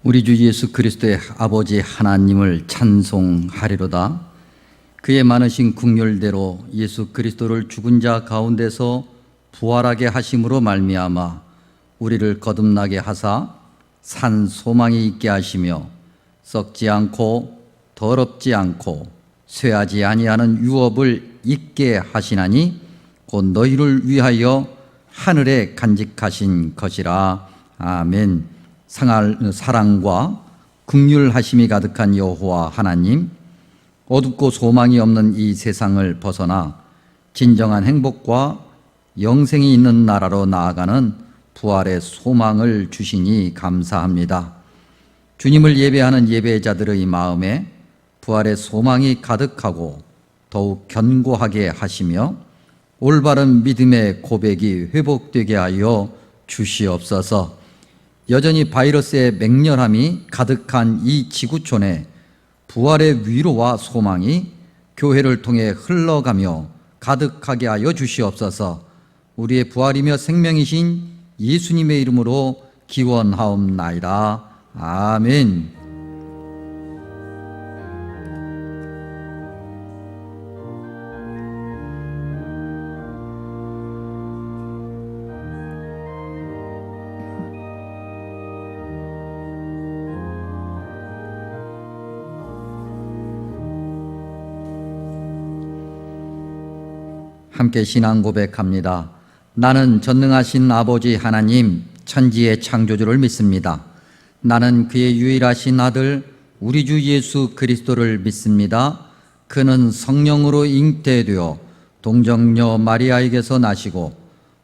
우리 주 예수 그리스도의 아버지 하나님을 찬송하리로다. 그의 많으신 긍휼대로 예수 그리스도를 죽은 자 가운데서 부활하게 하심으로 말미암아 우리를 거듭나게 하사 산 소망이 있게 하시며 썩지 않고 더럽지 않고 쇠하지 아니하는 유업을 있게 하시나니 곧 너희를 위하여 하늘에 간직하신 것이라. 아멘. 사랑과 긍휼하심이 가득한 여호와 하나님, 어둡고 소망이 없는 이 세상을 벗어나 진정한 행복과 영생이 있는 나라로 나아가는 부활의 소망을 주시니 감사합니다. 주님을 예배하는 예배자들의 마음에 부활의 소망이 가득하고 더욱 견고하게 하시며 올바른 믿음의 고백이 회복되게 하여 주시옵소서. 여전히 바이러스의 맹렬함이 가득한 이 지구촌에 부활의 위로와 소망이 교회를 통해 흘러가며 가득하게 하여 주시옵소서. 우리의 부활이며 생명이신 예수님의 이름으로 기원하옵나이다. 아멘. 함께 신앙 고백합니다. 나는 전능하신 아버지 하나님, 천지의 창조주를 믿습니다. 나는 그의 유일하신 아들 우리 주 예수 그리스도를 믿습니다. 그는 성령으로 잉태되어 동정녀 마리아에게서 나시고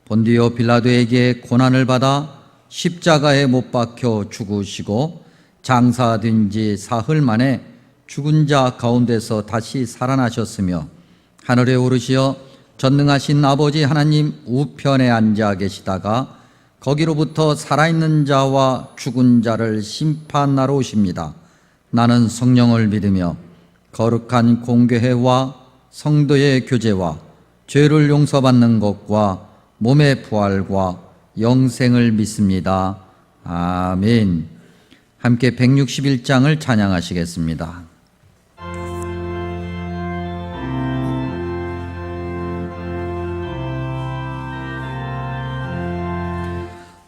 본디오 빌라도에게 고난을 받아 십자가에 못 박혀 죽으시고 장사된 지 사흘 만에 죽은 자 가운데서 다시 살아나셨으며 하늘에 오르시어 전능하신 아버지 하나님 우편에 앉아 계시다가 거기로부터 살아있는 자와 죽은 자를 심판하러 오십니다. 나는 성령을 믿으며 거룩한 공교회와 성도의 교제와 죄를 용서받는 것과 몸의 부활과 영생을 믿습니다. 아멘. 함께 161장을 찬양하시겠습니다.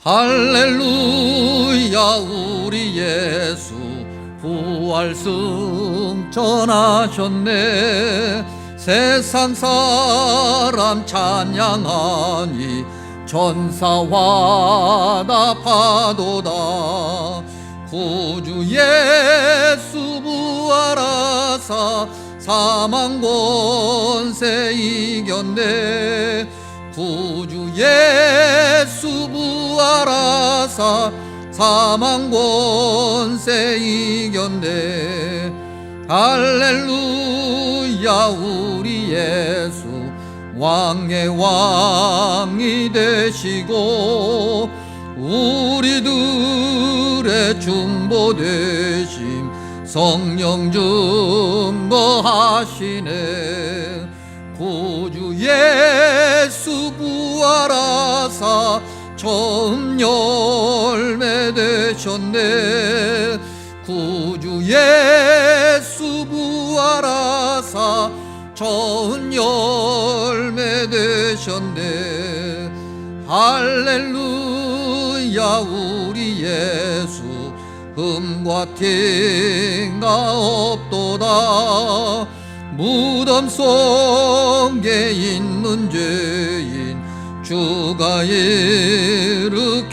할렐루야. 우리 예수 부활 승천하셨네. 세상 사람 찬양하니 천사와 다 파도다. 구주 예수 부활하사 사망 권세 이겼네. 구주 예수 부활하사 사망 권세 이겼네. 할렐루야. 우리 예수 왕의 왕이 되시고 우리들의 중보 되심 성령 증거하시네. 구주 예수 부활하사 처음 열매 되셨네. 구주 예수 부활하사 처음 열매 되셨네. 할렐루야. 우리 예수 흠과 티가 없도다. 무덤 속에 있는 죄인 주가 일으키시네.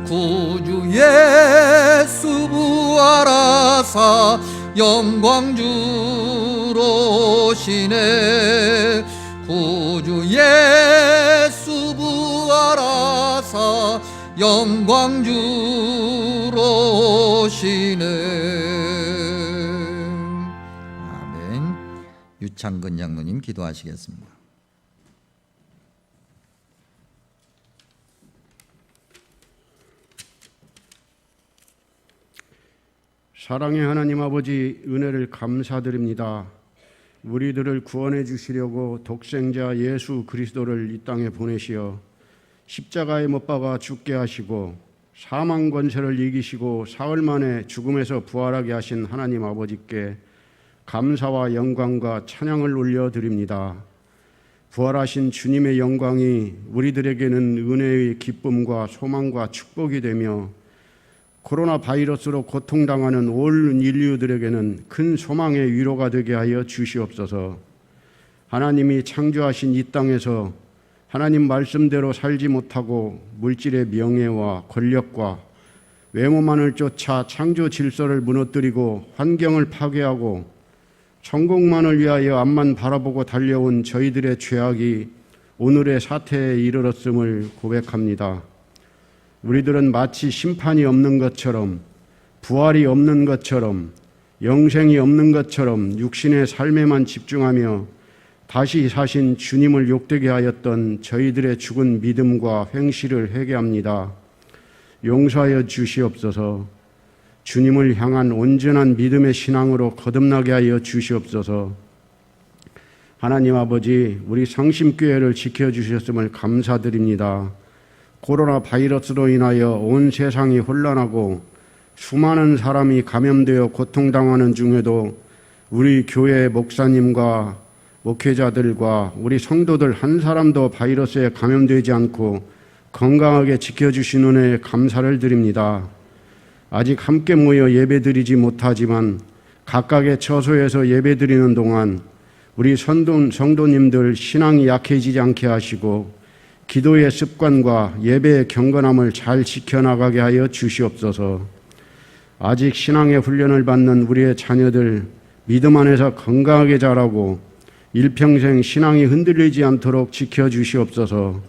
구주 예수 부활하사 영광 주로 오시네. 구주 예수 부활하사 영광 주로 오시네. 유창근 장로님 기도하시겠습니다. 사랑의 하나님 아버지, 은혜를 감사드립니다. 우리들을 구원해 주시려고 독생자 예수 그리스도를 이 땅에 보내시어 십자가에 못 박아 죽게 하시고 사망 권세를 이기시고 사흘 만에 죽음에서 부활하게 하신 하나님 아버지께 감사와 영광과 찬양을 올려드립니다. 부활하신 주님의 영광이 우리들에게는 은혜의 기쁨과 소망과 축복이 되며 코로나 바이러스로 고통당하는 온 인류들에게는 큰 소망의 위로가 되게 하여 주시옵소서. 하나님이 창조하신 이 땅에서 하나님 말씀대로 살지 못하고 물질의 명예와 권력과 외모만을 쫓아 창조 질서를 무너뜨리고 환경을 파괴하고 성공만을 위하여 앞만 바라보고 달려온 저희들의 죄악이 오늘의 사태에 이르렀음을 고백합니다. 우리들은 마치 심판이 없는 것처럼, 부활이 없는 것처럼, 영생이 없는 것처럼 육신의 삶에만 집중하며 다시 사신 주님을 욕되게 하였던 저희들의 죽은 믿음과 행실을 회개합니다. 용서하여 주시옵소서. 주님을 향한 온전한 믿음의 신앙으로 거듭나게 하여 주시옵소서. 하나님 아버지, 우리 성심교회를 지켜주셨음을 감사드립니다. 코로나 바이러스로 인하여 온 세상이 혼란하고 수많은 사람이 감염되어 고통당하는 중에도 우리 교회 목사님과 목회자들과 우리 성도들 한 사람도 바이러스에 감염되지 않고 건강하게 지켜주신 은혜에 감사를 드립니다. 아직 함께 모여 예배드리지 못하지만 각각의 처소에서 예배드리는 동안 우리 성도님들 신앙이 약해지지 않게 하시고 기도의 습관과 예배의 경건함을 잘 지켜나가게 하여 주시옵소서. 아직 신앙의 훈련을 받는 우리의 자녀들 믿음 안에서 건강하게 자라고 일평생 신앙이 흔들리지 않도록 지켜주시옵소서.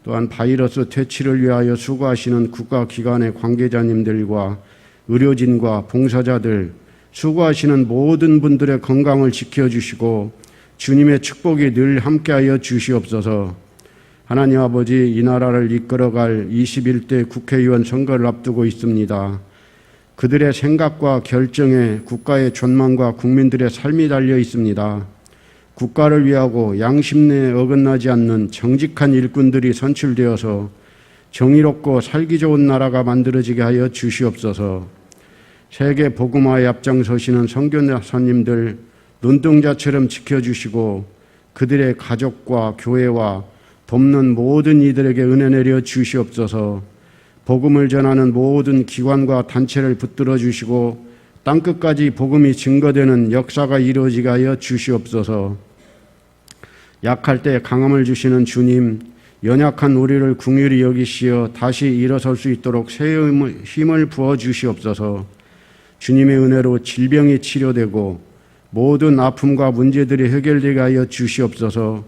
또한 바이러스 퇴치를 위하여 수고하시는 국가기관의 관계자님들과 의료진과 봉사자들, 수고하시는 모든 분들의 건강을 지켜주시고 주님의 축복이 늘 함께하여 주시옵소서. 하나님 아버지, 이 나라를 이끌어갈 21대 국회의원 선거를 앞두고 있습니다. 그들의 생각과 결정에 국가의 전망과 국민들의 삶이 달려 있습니다. 국가를 위하고 양심내에 어긋나지 않는 정직한 일꾼들이 선출되어서 정의롭고 살기 좋은 나라가 만들어지게 하여 주시옵소서. 세계 복음화에 앞장서시는 선교사님들 눈동자처럼 지켜주시고 그들의 가족과 교회와 돕는 모든 이들에게 은혜 내려 주시옵소서. 복음을 전하는 모든 기관과 단체를 붙들어 주시고 땅끝까지 복음이 증거되는 역사가 이루어지게 하여 주시옵소서. 약할 때 강함을 주시는 주님, 연약한 우리를 긍휼히 여기시어 다시 일어설 수 있도록 새 힘을 부어 주시옵소서. 주님의 은혜로 질병이 치료되고 모든 아픔과 문제들이 해결되게 하여 주시옵소서.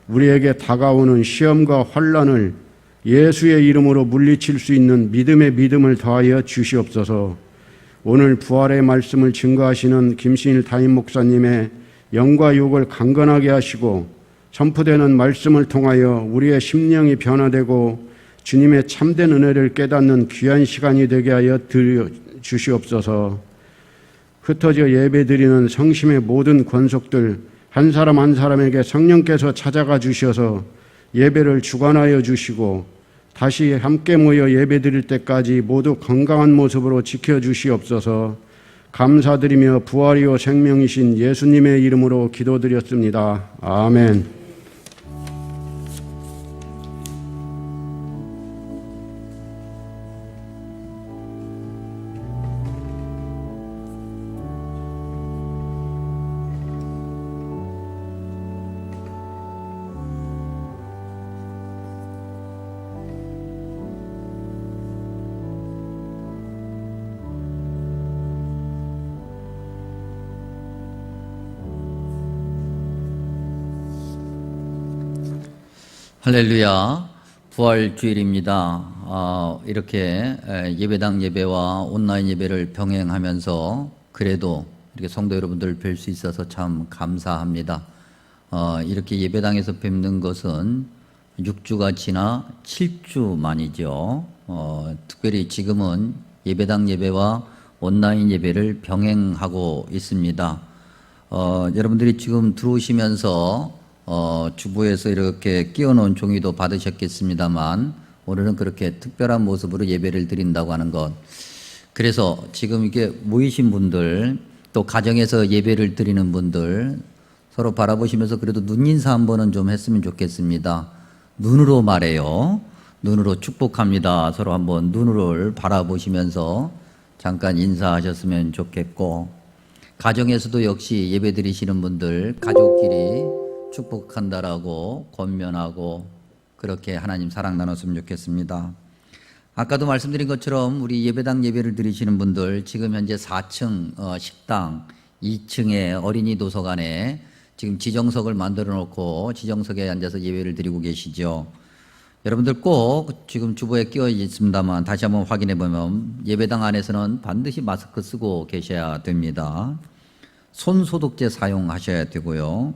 우리에게 다가오는 시험과 환난을 예수의 이름으로 물리칠 수 있는 믿음의 믿음을 더하여 주시옵소서. 오늘 부활의 말씀을 증거하시는 김신일 담임 목사님의 영과 육을 강건하게 하시고 선포되는 말씀을 통하여 우리의 심령이 변화되고 주님의 참된 은혜를 깨닫는 귀한 시간이 되게 하여 주시옵소서. 흩어져 예배드리는 성심의 모든 권속들 한 사람 한 사람에게 성령께서 찾아가 주셔서 예배를 주관하여 주시고 다시 함께 모여 예배드릴 때까지 모두 건강한 모습으로 지켜주시옵소서. 감사드리며 부활이요 생명이신 예수님의 이름으로 기도드렸습니다. 아멘. 할렐루야, 부활 주일입니다. 이렇게 예배당 예배와 온라인 예배를 병행하면서 그래도 이렇게 성도 여러분들 뵐 수 있어서 참 감사합니다. 이렇게 예배당에서 뵙는 것은 6주가 지나 7주 만이죠. 특별히 지금은 예배당 예배와 온라인 예배를 병행하고 있습니다. 여러분들이 지금 들어오시면서 주부에서 이렇게 끼워놓은 종이도 받으셨겠습니다만 오늘은 그렇게 특별한 모습으로 예배를 드린다고 하는 것. 그래서 지금 이게 모이신 분들, 또 가정에서 예배를 드리는 분들 서로 바라보시면서 그래도 눈인사 한 번은 좀 했으면 좋겠습니다. 눈으로 말해요. 눈으로 축복합니다. 서로 한번 눈을 바라보시면서 잠깐 인사하셨으면 좋겠고, 가정에서도 역시 예배 드리시는 분들 가족끼리 축복한다라고 권면하고 그렇게 하나님 사랑 나눴으면 좋겠습니다. 아까도 말씀드린 것처럼 우리 예배당 예배를 드리시는 분들 지금 현재 4층 식당 2층에 어린이 도서관에 지금 지정석을 만들어 놓고 지정석에 앉아서 예배를 드리고 계시죠. 여러분들 꼭 지금 주보에 끼어 있습니다만 다시 한번 확인해 보면 예배당 안에서는 반드시 마스크 쓰고 계셔야 됩니다. 손 소독제 사용하셔야 되고요.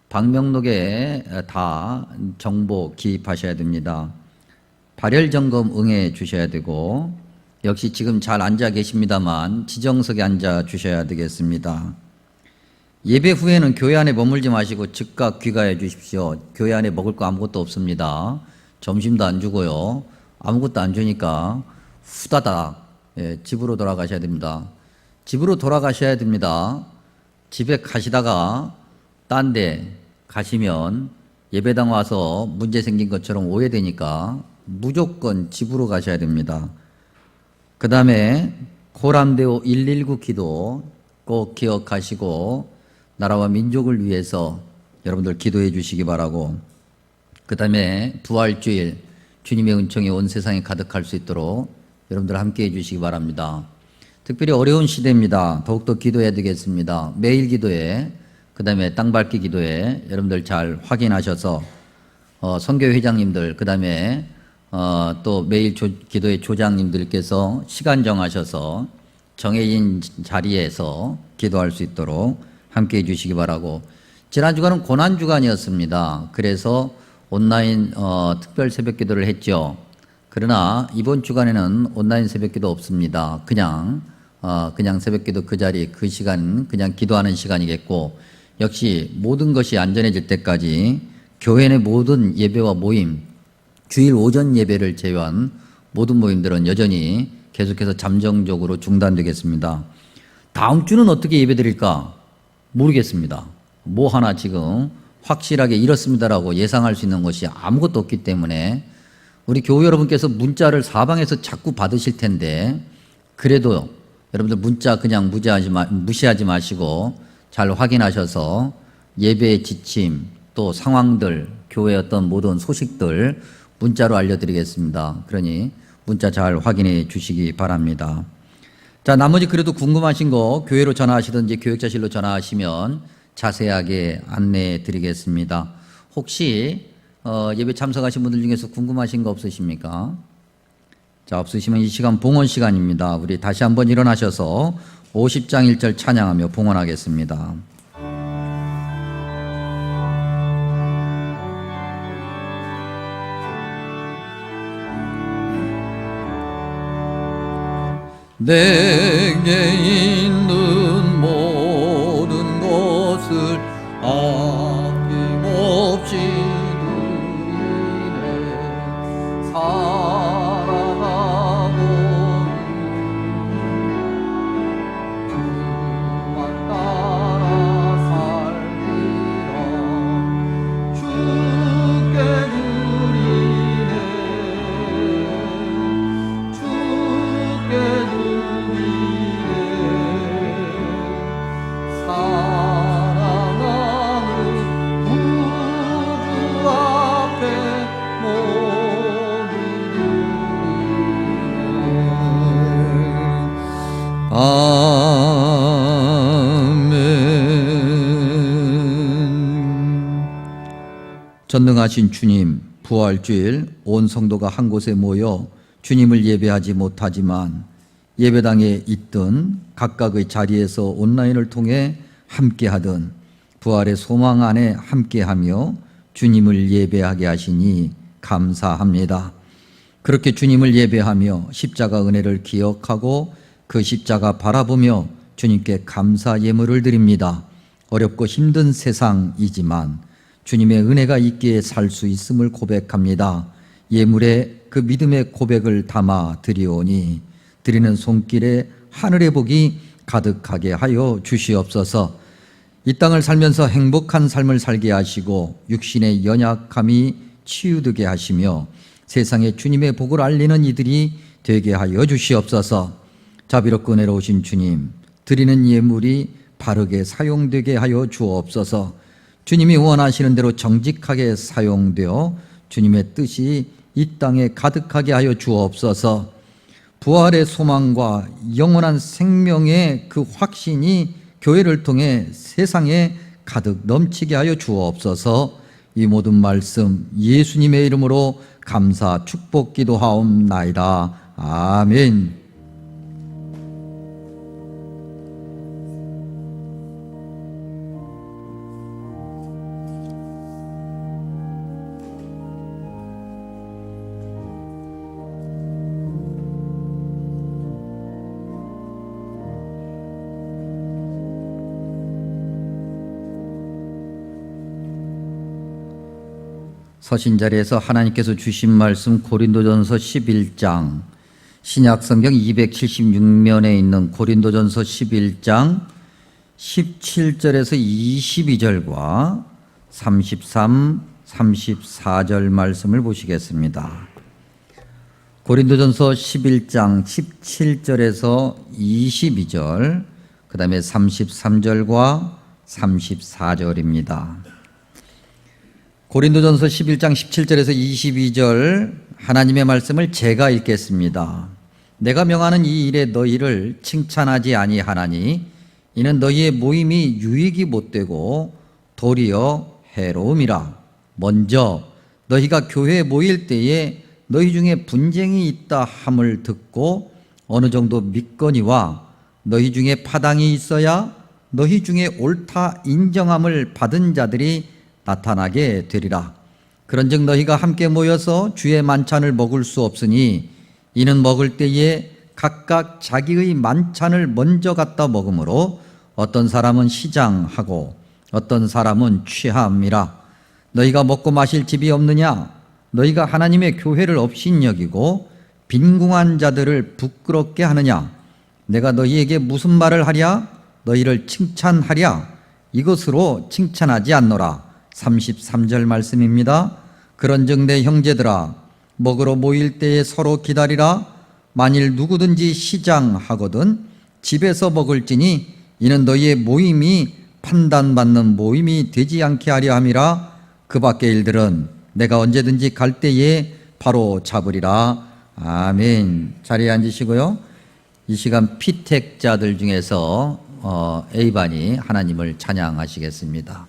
방명록에 다 정보 기입하셔야 됩니다. 발열 점검 응해 주셔야 되고, 역시 지금 잘 앉아 계십니다만 지정석에 앉아 주셔야 되겠습니다. 예배 후에는 교회 안에 머물지 마시고 즉각 귀가해 주십시오. 교회 안에 먹을 거 아무것도 없습니다. 점심도 안 주고요. 아무것도 안 주니까 후다닥 집으로 돌아가셔야 됩니다. 집으로 돌아가셔야 됩니다. 집에 가시다가 딴 데 가시면 예배당 와서 문제 생긴 것처럼 오해되니까 무조건 집으로 가셔야 됩니다. 그 다음에 고란데오 119 기도 꼭 기억하시고 나라와 민족을 위해서 여러분들 기도해 주시기 바라고, 그 다음에 부활주일 주님의 은총이 온 세상에 가득할 수 있도록 여러분들 함께 해 주시기 바랍니다. 특별히 어려운 시대입니다. 더욱더 기도해야 되겠습니다. 매일 기도에, 그 다음에 땅밟기 기도에 여러분들 잘 확인하셔서 선교회 회장님들, 그 다음에 또 매일 기도회 조장님들께서 시간 정하셔서 정해진 자리에서 기도할 수 있도록 함께 해 주시기 바라고, 지난 주간은 고난 주간이었습니다. 그래서 온라인 특별 새벽 기도를 했죠. 그러나 이번 주간에는 온라인 새벽 기도 없습니다. 그냥 새벽 기도 그 자리 그 시간 그냥 기도하는 시간이겠고, 역시 모든 것이 안전해질 때까지 교회 내 모든 예배와 모임, 주일 오전 예배를 제외한 모든 모임들은 여전히 계속해서 잠정적으로 중단되겠습니다. 다음 주는 어떻게 예배 드릴까 모르겠습니다. 뭐 하나 지금 확실하게 이렇습니다라고 예상할 수 있는 것이 아무것도 없기 때문에 우리 교우 여러분께서 문자를 사방에서 자꾸 받으실 텐데, 그래도 여러분들 문자 그냥 무시하지 마시고 잘 확인하셔서 예배의 지침, 또 상황들, 교회의 어떤 모든 소식들 문자로 알려드리겠습니다. 그러니 문자 잘 확인해 주시기 바랍니다. 자, 나머지 그래도 궁금하신 거 교회로 전화하시든지 교육자실로 전화하시면 자세하게 안내해 드리겠습니다. 혹시 예배 참석하신 분들 중에서 궁금하신 거 없으십니까? 자, 없으시면 이 시간 봉헌 시간입니다. 우리 다시 한번 일어나셔서 50장 1절 찬양하며 봉헌하겠습니다. 내게 있는 모든 것을 아낌없이 드리네. 사랑하고 주만 따라 살리라. 주께 드리네. 주께 사랑하는 구주 앞에 모두 드리네. 아멘. 전능하신 주님, 부활주일 온 성도가 한 곳에 모여 주님을 예배하지 못하지만 예배당에 있든 각각의 자리에서 온라인을 통해 함께하든 부활의 소망 안에 함께하며 주님을 예배하게 하시니 감사합니다. 그렇게 주님을 예배하며 십자가 은혜를 기억하고 그 십자가 바라보며 주님께 감사 예물을 드립니다. 어렵고 힘든 세상이지만 주님의 은혜가 있기에 살 수 있음을 고백합니다. 예물의 그 믿음의 고백을 담아 드리오니 드리는 손길에 하늘의 복이 가득하게 하여 주시옵소서. 이 땅을 살면서 행복한 삶을 살게 하시고 육신의 연약함이 치유되게 하시며 세상에 주님의 복을 알리는 이들이 되게 하여 주시옵소서. 자비롭고 은혜로우신 주님, 드리는 예물이 바르게 사용되게 하여 주옵소서. 주님이 원하시는 대로 정직하게 사용되어 주님의 뜻이 이 땅에 가득하게 하여 주옵소서. 부활의 소망과 영원한 생명의 그 확신이 교회를 통해 세상에 가득 넘치게 하여 주옵소서. 이 모든 말씀 예수님의 이름으로 감사 축복 기도하옵나이다. 아멘. 서신 자리에서 하나님께서 주신 말씀 고린도전서 11장, 신약성경 276면에 있는 고린도전서 11장 17절에서 22절과 33, 34절 말씀을 보시겠습니다. 고린도전서 11장 17절에서 22절, 그 다음에 33절과 34절입니다. 고린도전서 11장 17절에서 22절 하나님의 말씀을 제가 읽겠습니다. 내가 명하는 이 일에 너희를 칭찬하지 아니하나니 이는 너희의 모임이 유익이 못되고 도리어 해로움이라. 먼저 너희가 교회에 모일 때에 너희 중에 분쟁이 있다 함을 듣고 어느 정도 믿거니와 너희 중에 파당이 있어야 너희 중에 옳다 인정함을 받은 자들이 나타나게 되리라. 그런즉 너희가 함께 모여서 주의 만찬을 먹을 수 없으니 이는 먹을 때에 각각 자기의 만찬을 먼저 갖다 먹으므로 어떤 사람은 시장하고 어떤 사람은 취함이라. 너희가 먹고 마실 집이 없느냐? 너희가 하나님의 교회를 업신여기고 빈궁한 자들을 부끄럽게 하느냐? 내가 너희에게 무슨 말을 하랴? 너희를 칭찬하랴? 이것으로 칭찬하지 않노라. 33절 말씀입니다. 그런즉 내 형제들아, 먹으러 모일 때에 서로 기다리라. 만일 누구든지 시장하거든 집에서 먹을지니 이는 너희의 모임이 판단받는 모임이 되지 않게 하려 함이라. 그 밖의 일들은 내가 언제든지 갈 때에 바로 잡으리라. 아멘. 자리에 앉으시고요. 이 시간 피택자들 중에서 A반이 하나님을 찬양하시겠습니다.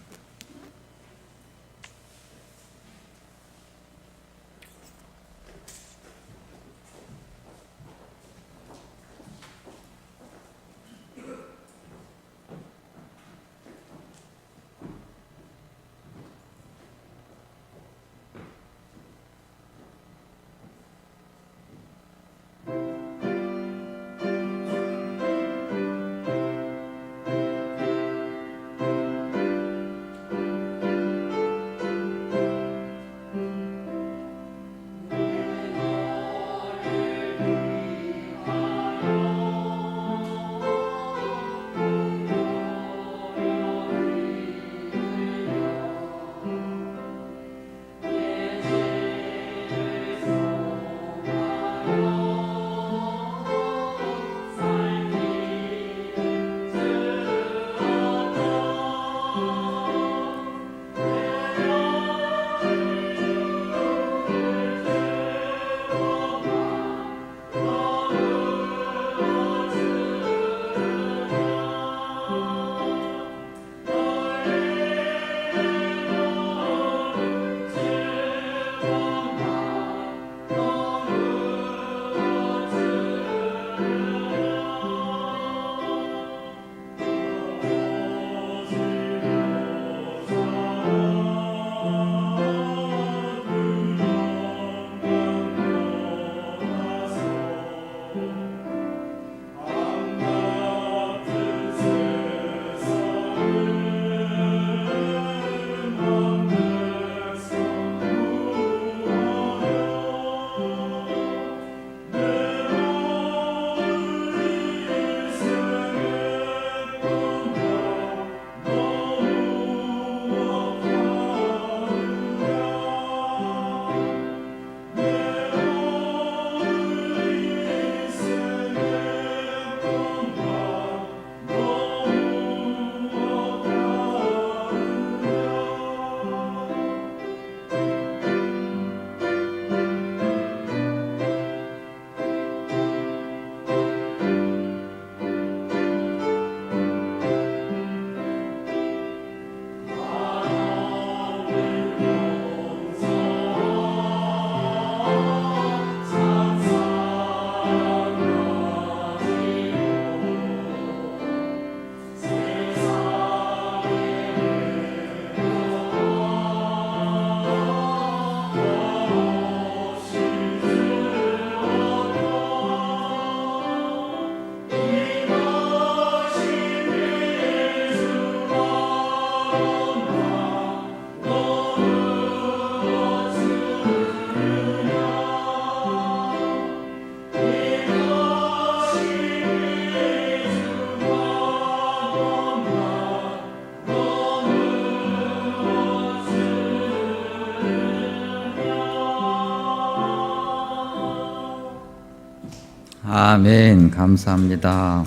아멘. 감사합니다.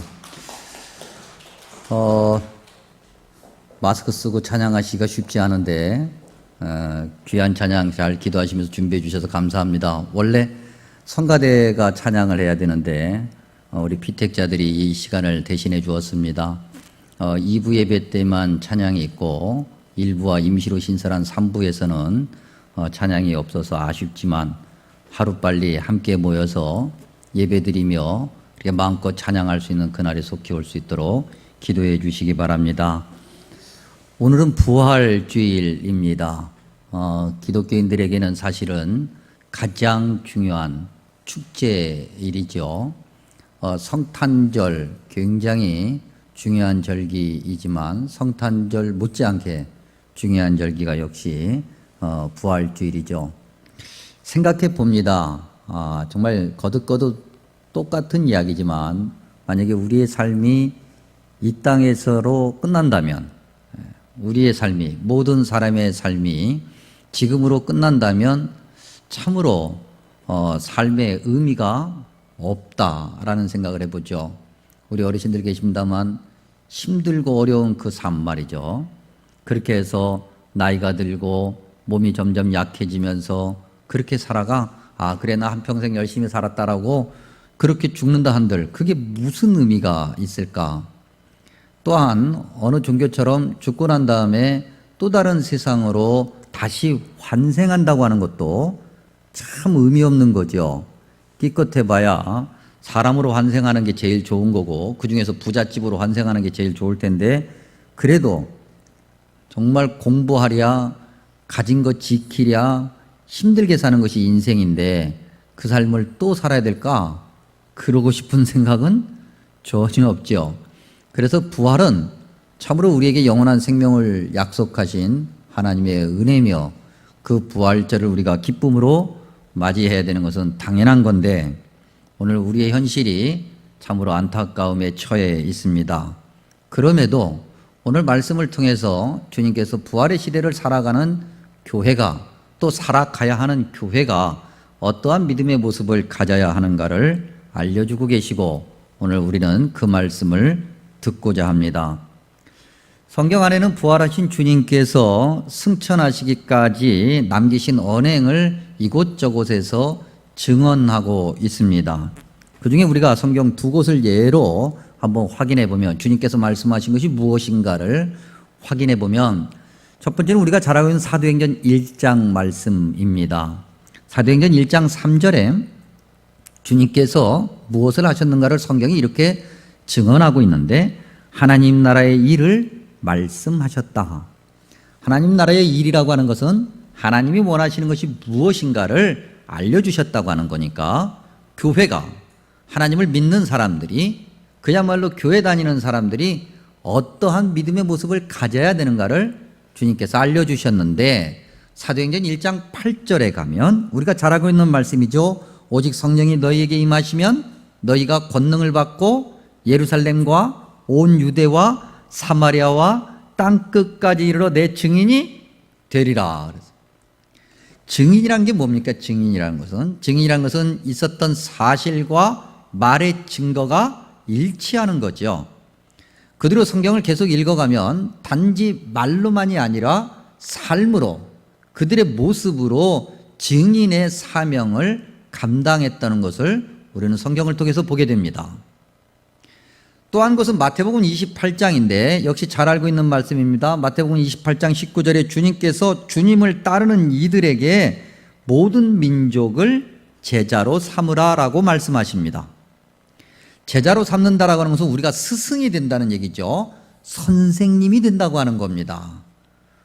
마스크 쓰고 찬양하시기가 쉽지 않은데 귀한 찬양 잘 기도하시면서 준비해 주셔서 감사합니다. 원래 성가대가 찬양을 해야 되는데 우리 피택자들이 이 시간을 대신해 주었습니다. 2부 예배 때만 찬양이 있고 1부와 임시로 신설한 3부에서는 찬양이 없어서 아쉽지만 하루빨리 함께 모여서 예배드리며 마음껏 찬양할 수 있는 그날이 속히 올 수 있도록 기도해 주시기 바랍니다. 오늘은 부활주일입니다. 기독교인들에게는 사실은 가장 중요한 축제일이죠. 성탄절 굉장히 중요한 절기이지만 성탄절 못지않게 중요한 절기가 역시 부활주일이죠. 생각해 봅니다. 정말 거듭거듭 똑같은 이야기지만 만약에 우리의 삶이 이 땅에서로 끝난다면, 우리의 삶이, 모든 사람의 삶이 지금으로 끝난다면 참으로 삶의 의미가 없다라는 생각을 해보죠. 우리 어르신들 계십니다만 힘들고 어려운 그 삶 말이죠. 그렇게 해서 나이가 들고 몸이 점점 약해지면서 그렇게 살아가 그래 나 한평생 열심히 살았다라고 그렇게 죽는다 한들 그게 무슨 의미가 있을까? 또한 어느 종교처럼 죽고 난 다음에 또 다른 세상으로 다시 환생한다고 하는 것도 참 의미 없는 거죠. 기껏 해봐야 사람으로 환생하는 게 제일 좋은 거고 그중에서 부잣집으로 환생하는 게 제일 좋을 텐데 그래도 정말 공부하랴 가진 거 지키랴 힘들게 사는 것이 인생인데 그 삶을 또 살아야 될까? 그러고 싶은 생각은 전혀 없죠. 그래서 부활은 참으로 우리에게 영원한 생명을 약속하신 하나님의 은혜며 그 부활절을 우리가 기쁨으로 맞이해야 되는 것은 당연한 건데 오늘 우리의 현실이 참으로 안타까움에 처해 있습니다. 그럼에도 오늘 말씀을 통해서 주님께서 부활의 시대를 살아가는 교회가 또 살아가야 하는 교회가 어떠한 믿음의 모습을 가져야 하는가를 알려주고 계시고 오늘 우리는 그 말씀을 듣고자 합니다. 성경 안에는 부활하신 주님께서 승천하시기까지 남기신 언행을 이곳저곳에서 증언하고 있습니다. 그 중에 우리가 성경 두 곳을 예로 한번 확인해 보면 주님께서 말씀하신 것이 무엇인가를 확인해 보면 첫 번째는 우리가 잘 알고 있는 사도행전 1장 말씀입니다. 사도행전 1장 3절에 주님께서 무엇을 하셨는가를 성경이 이렇게 증언하고 있는데 하나님 나라의 일을 말씀하셨다. 하나님 나라의 일이라고 하는 것은 하나님이 원하시는 것이 무엇인가를 알려주셨다고 하는 거니까 교회가 하나님을 믿는 사람들이 그야말로 교회 다니는 사람들이 어떠한 믿음의 모습을 가져야 되는가를 주님께서 알려주셨는데 사도행전 1장 8절에 가면 우리가 잘 알고 있는 말씀이죠. 오직 성령이 너희에게 임하시면 너희가 권능을 받고 예루살렘과 온 유대와 사마리아와 땅끝까지 이르러 내 증인이 되리라. 증인이란 게 뭡니까? 증인이라는 것은 있었던 사실과 말의 증거가 일치하는 거죠. 그대로 성경을 계속 읽어가면 단지 말로만이 아니라 삶으로 그들의 모습으로 증인의 사명을 감당했다는 것을 우리는 성경을 통해서 보게 됩니다. 또 한 것은 마태복음 28장인데 역시 잘 알고 있는 말씀입니다. 마태복음 28장 19절에 주님께서 주님을 따르는 이들에게 모든 민족을 제자로 삼으라라고 말씀하십니다. 제자로 삼는다라고 하는 것은 우리가 스승이 된다는 얘기죠. 선생님이 된다고 하는 겁니다.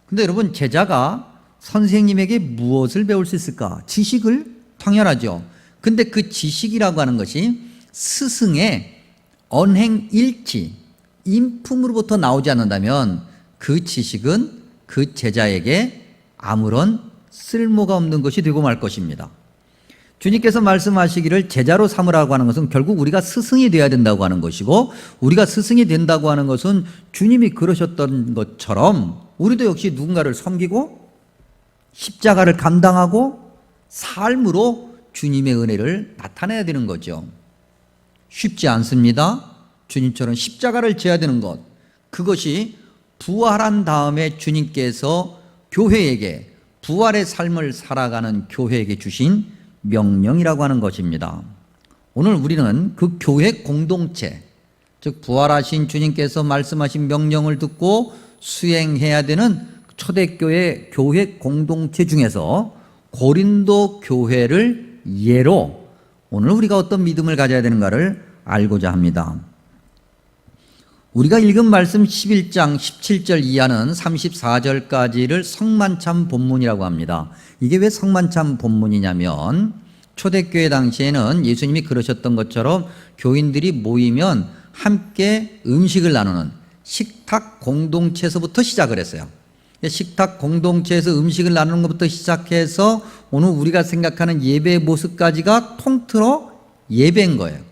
근데 여러분 제자가 선생님에게 무엇을 배울 수 있을까? 지식을? 당연하죠. 근데 그 지식이라고 하는 것이 스승의 언행일치, 인품으로부터 나오지 않는다면 그 지식은 그 제자에게 아무런 쓸모가 없는 것이 되고 말 것입니다. 주님께서 말씀하시기를 제자로 삼으라고 하는 것은 결국 우리가 스승이 되어야 된다고 하는 것이고 우리가 스승이 된다고 하는 것은 주님이 그러셨던 것처럼 우리도 역시 누군가를 섬기고 십자가를 감당하고 삶으로 주님의 은혜를 나타내야 되는 거죠. 쉽지 않습니다. 주님처럼 십자가를 져야 되는 것, 그것이 부활한 다음에 주님께서 교회에게, 부활의 삶을 살아가는 교회에게 주신 명령이라고 하는 것입니다. 오늘 우리는 그 교회 공동체, 즉 부활하신 주님께서 말씀하신 명령을 듣고 수행해야 되는 초대교회 교회 공동체 중에서 고린도 교회를 예로 오늘 우리가 어떤 믿음을 가져야 되는가를 알고자 합니다. 우리가 읽은 말씀 11장 17절 이하는 34절까지를 성만찬 본문이라고 합니다. 이게 왜 성만찬 본문이냐면 초대교회 당시에는 예수님이 그러셨던 것처럼 교인들이 모이면 함께 음식을 나누는 식탁 공동체에서부터 시작을 했어요. 식탁 공동체에서 음식을 나누는 것부터 시작해서 오늘 우리가 생각하는 예배의 모습까지가 통틀어 예배인 거예요.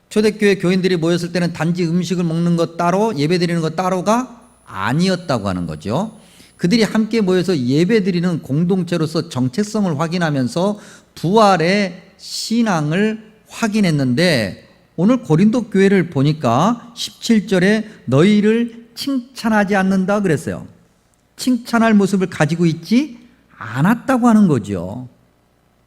초대교회 교인들이 모였을 때는 단지 음식을 먹는 것 따로 예배 드리는 것 따로가 아니었다고 하는 거죠. 그들이 함께 모여서 예배 드리는 공동체로서 정체성을 확인하면서 부활의 신앙을 확인했는데 오늘 고린도 교회를 보니까 17절에 너희를 칭찬하지 않는다 그랬어요. 칭찬할 모습을 가지고 있지 않았다고 하는 거죠.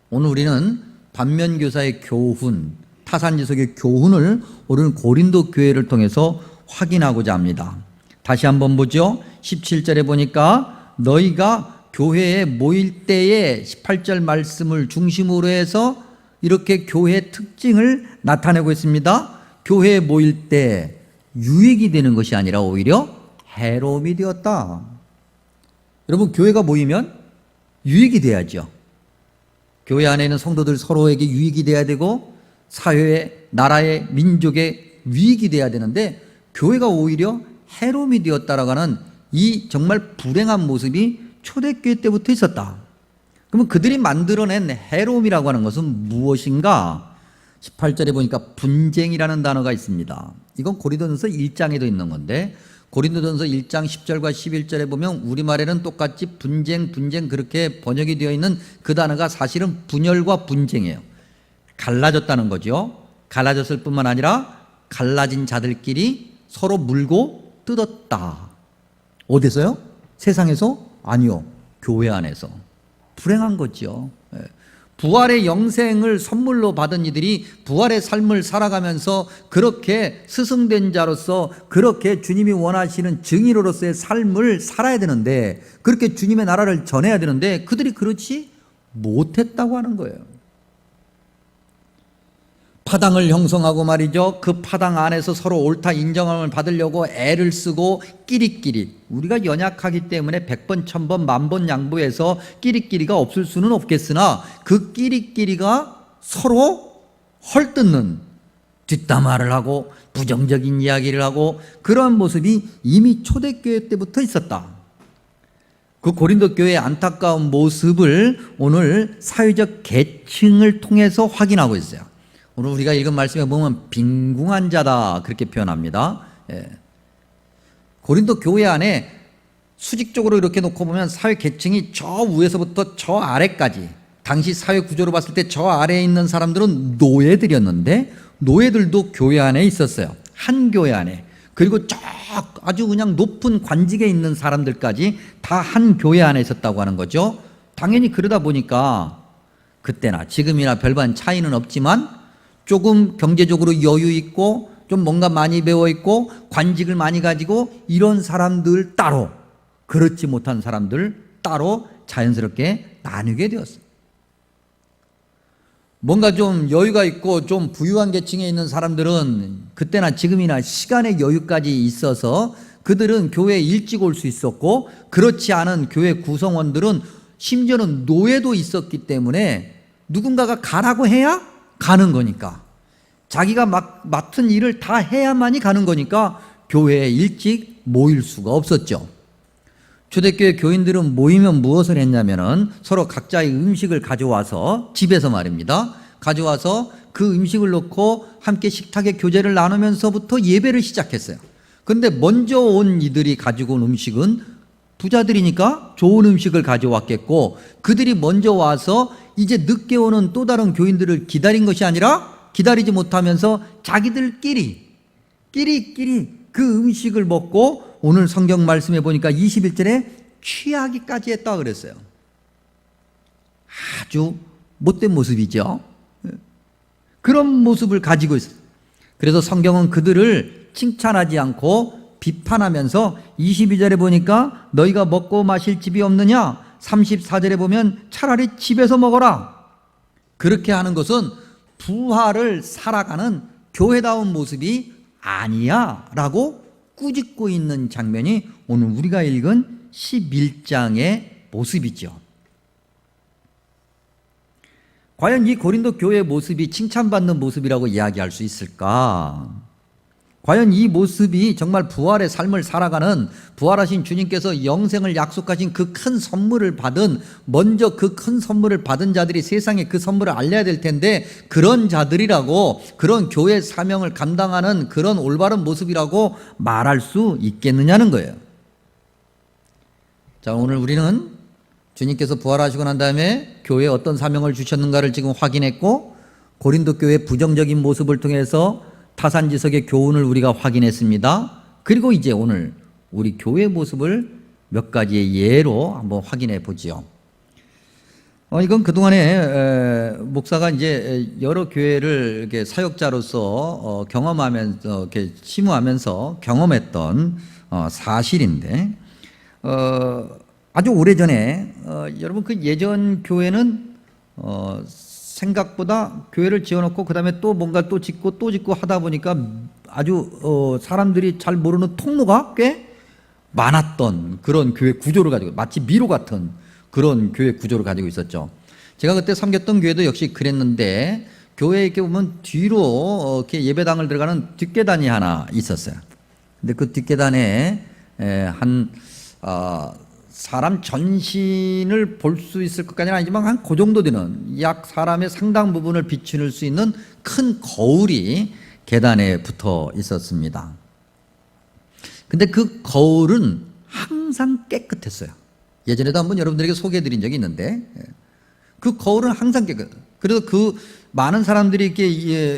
오늘 우리는 반면교사의 교훈, 타산지석의 교훈을 오늘 고린도 교회를 통해서 확인하고자 합니다. 다시 한번 보죠. 17절에 보니까 너희가 교회에 모일 때에 18절 말씀을 중심으로 해서 이렇게 교회의 특징을 나타내고 있습니다. 교회에 모일 때 유익이 되는 것이 아니라 오히려 해로움이 되었다. 여러분, 교회가 모이면 유익이 돼야죠. 교회 안에 있는 성도들 서로에게 유익이 돼야 되고 사회에, 나라의, 민족에 유익이 돼야 되는데 교회가 오히려 해로움이 되었다라고 하는 이 정말 불행한 모습이 초대교회 때부터 있었다. 그러면 그들이 만들어낸 해로움이라고 하는 것은 무엇인가? 18절에 보니까 분쟁이라는 단어가 있습니다. 이건 고린도전서 1장에도 있는 건데 고린도전서 1장 10절과 11절에 보면 우리말에는 똑같이 분쟁 그렇게 번역이 되어 있는 그 단어가 사실은 분열과 분쟁이에요. 갈라졌다는 거죠. 갈라졌을 뿐만 아니라 갈라진 자들끼리 서로 물고 뜯었다. 어디서요? 세상에서? 아니요. 교회 안에서. 불행한 거죠. 부활의 영생을 선물로 받은 이들이 부활의 삶을 살아가면서 그렇게 스승된 자로서 그렇게 주님이 원하시는 증인으로서의 삶을 살아야 되는데 그렇게 주님의 나라를 전해야 되는데 그들이 그렇지 못했다고 하는 거예요. 파당을 형성하고 말이죠. 그 파당 안에서 서로 옳다 인정함을 받으려고 애를 쓰고 끼리끼리, 우리가 연약하기 때문에 100번, 1000번, 10,000번 양보해서 끼리끼리가 없을 수는 없겠으나 그 끼리끼리가 서로 헐뜯는 뒷담화를 하고 부정적인 이야기를 하고 그러한 모습이 이미 초대교회 때부터 있었다. 그 고린도 교회의 안타까운 모습을 오늘 사회적 계층을 통해서 확인하고 있어요. 오늘 우리가 읽은 말씀에 보면 빈궁한 자다 그렇게 표현합니다. 고린도 교회 안에 수직적으로 이렇게 놓고 보면 사회 계층이 저 위에서부터 저 아래까지, 당시 사회 구조로 봤을 때 저 아래에 있는 사람들은 노예들이었는데 노예들도 교회 안에 있었어요. 한 교회 안에. 그리고 저 아주 그냥 높은 관직에 있는 사람들까지 다 한 교회 안에 있었다고 하는 거죠. 당연히 그러다 보니까 그때나 지금이나 별반 차이는 없지만 조금 경제적으로 여유 있고 좀 뭔가 많이 배워 있고 관직을 많이 가지고 이런 사람들 따로, 그렇지 못한 사람들 따로 자연스럽게 나뉘게 되었어요. 뭔가 좀 여유가 있고 좀 부유한 계층에 있는 사람들은 그때나 지금이나 시간의 여유까지 있어서 그들은 교회에 일찍 올 수 있었고 그렇지 않은 교회 구성원들은 심지어는 노예도 있었기 때문에 누군가가 가라고 해야 가는 거니까, 자기가 맡은 일을 다 해야만이 가는 거니까 교회에 일찍 모일 수가 없었죠. 초대교회 교인들은 모이면 무엇을 했냐면은 서로 각자의 음식을 가져와서, 집에서 말입니다, 가져와서 그 음식을 놓고 함께 식탁에 교제를 나누면서부터 예배를 시작했어요. 그런데 먼저 온 이들이 가지고 온 음식은 부자들이니까 좋은 음식을 가져왔겠고, 그들이 먼저 와서 이제 늦게 오는 또 다른 교인들을 기다린 것이 아니라 기다리지 못하면서 자기들끼리 그 음식을 먹고 오늘 성경 말씀에 보니까 21절에 취하기까지 했다 그랬어요. 아주 못된 모습이죠. 그런 모습을 가지고 있어요. 그래서 성경은 그들을 칭찬하지 않고 비판하면서 22절에 보니까 너희가 먹고 마실 집이 없느냐? 34절에 보면 차라리 집에서 먹어라. 그렇게 하는 것은 부활을 살아가는 교회다운 모습이 아니야 라고 꾸짖고 있는 장면이 오늘 우리가 읽은 11장의 모습이죠. 과연 이 고린도 교회의 모습이 칭찬받는 모습이라고 이야기할 수 있을까? 과연 이 모습이 정말 부활의 삶을 살아가는 부활하신 주님께서 영생을 약속하신 그 큰 선물을 받은, 먼저 그 큰 선물을 받은 자들이 세상에 그 선물을 알려야 될 텐데 그런 자들이라고, 그런 교회 사명을 감당하는 그런 올바른 모습이라고 말할 수 있겠느냐는 거예요. 자, 오늘 우리는 주님께서 부활하시고 난 다음에 교회에 어떤 사명을 주셨는가를 지금 확인했고, 고린도 교회의 부정적인 모습을 통해서 타산지석의 교훈을 우리가 확인했습니다. 그리고 이제 오늘 우리 교회의 모습을 몇 가지의 예로 한번 확인해 보지요. 이건 그동안에 목사가 이제 여러 교회를 이렇게 사역자로서 경험하면서, 이렇게 심우하면서 경험했던 사실인데, 아주 오래전에 여러분 그 예전 교회는 생각보다 교회를 지어놓고 그 다음에 또 뭔가 또 짓고 하다 보니까 아주 사람들이 잘 모르는 통로가 꽤 많았던 그런 교회 구조를 가지고, 마치 미로 같은 그런 교회 구조를 가지고 있었죠. 제가 그때 섬겼던 교회도 역시 그랬는데, 교회에 이렇게 보면 뒤로 이렇게 예배당을 들어가는 뒷계단이 하나 있었어요. 근데 그 뒷계단에 사람 전신을 볼 수 있을 것까지는 아니지만 한 그 정도 되는, 약 사람의 상당 부분을 비추는 수 있는 큰 거울이 계단에 붙어 있었습니다. 근데 그 거울은 항상 깨끗했어요. 예전에도 한번 여러분들에게 소개해 드린 적이 있는데, 그 거울은 항상 깨끗해요. 그래서 그 많은 사람들이 이렇게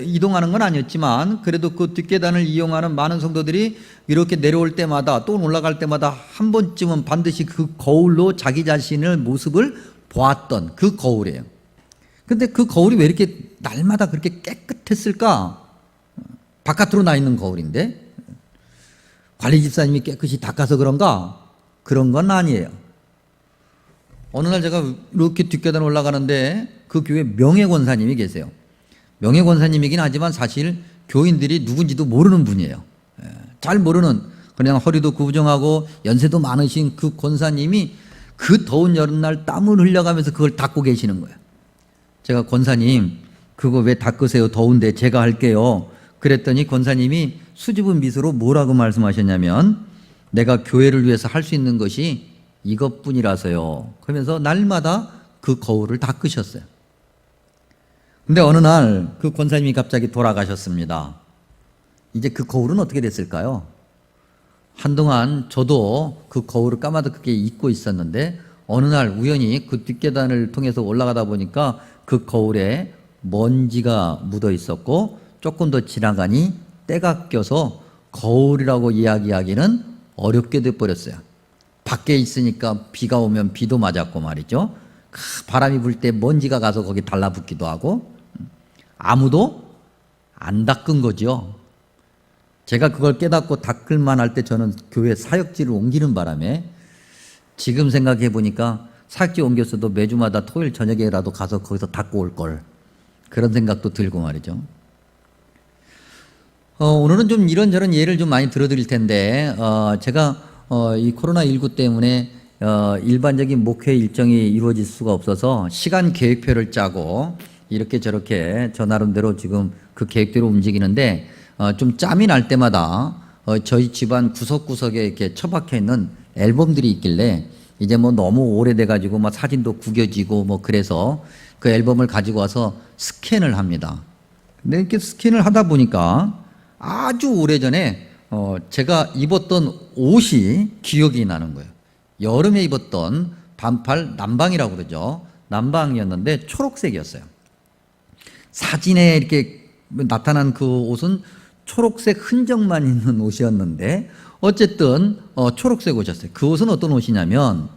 이동하는 건 아니었지만, 그래도 그 뒷계단을 이용하는 많은 성도들이 이렇게 내려올 때마다 또 올라갈 때마다 한 번쯤은 반드시 그 거울로 자기 자신의 모습을 보았던 그 거울이에요. 근데 그 거울이 왜 이렇게 날마다 그렇게 깨끗했을까? 바깥으로 나 있는 거울인데 관리 집사님이 깨끗이 닦아서 그런가? 그런 건 아니에요. 어느 날 제가 이렇게 뒷계단 올라가는데 그 교회 명예권사님이 계세요. 명예권사님이긴 하지만 사실 교인들이 누군지도 모르는 분이에요. 잘 모르는, 그냥 허리도 구부정하고 연세도 많으신 그 권사님이 그 더운 여름날 땀을 흘려가면서 그걸 닦고 계시는 거예요. 제가 권사님 그거 왜 닦으세요? 더운데 제가 할게요. 그랬더니 권사님이 수줍은 미소로 뭐라고 말씀하셨냐면, 내가 교회를 위해서 할 수 있는 것이 이것뿐이라서요. 그러면서 날마다 그 거울을 닦으셨어요. 근데 어느 날 그 권사님이 갑자기 돌아가셨습니다. 이제 그 거울은 어떻게 됐을까요? 한동안 저도 그 거울을 까마득하게 잊고 있었는데, 어느 날 우연히 그 뒷계단을 통해서 올라가다 보니까 그 거울에 먼지가 묻어 있었고, 조금 더 지나가니 때가 껴서 거울이라고 이야기하기는 어렵게 돼버렸어요. 밖에 있으니까 비가 오면 비도 맞았고 말이죠. 바람이 불 때 먼지가 가서 거기 달라붙기도 하고, 아무도 안 닦은 거죠. 제가 그걸 깨닫고 닦을만 할 때 저는 교회 사역지를 옮기는 바람에, 지금 생각해 보니까 사역지 옮겼어도 매주마다 토요일 저녁에라도 가서 거기서 닦고 올 걸, 그런 생각도 들고 말이죠. 오늘은 좀 이런저런 예를 좀 많이 들어드릴 텐데, 제가 이 코로나19 때문에 일반적인 목회 일정이 이루어질 수가 없어서 시간 계획표를 짜고 이렇게 저렇게 저 나름대로 지금 그 계획대로 움직이는데, 좀 짬이 날 때마다 저희 집안 구석구석에 이렇게 처박혀 있는 앨범들이 있길래, 이제 뭐 너무 오래돼 가지고 막 사진도 구겨지고 뭐 그래서 그 앨범을 가지고 와서 스캔을 합니다. 근데 이렇게 스캔을 하다 보니까 아주 오래전에 제가 입었던 옷이 기억이 나는 거예요. 여름에 입었던 반팔 남방이라고 그러죠. 남방이었는데 초록색이었어요. 사진에 이렇게 나타난 그 옷은 초록색 흔적만 있는 옷이었는데 어쨌든 초록색 옷이었어요. 그 옷은 어떤 옷이냐면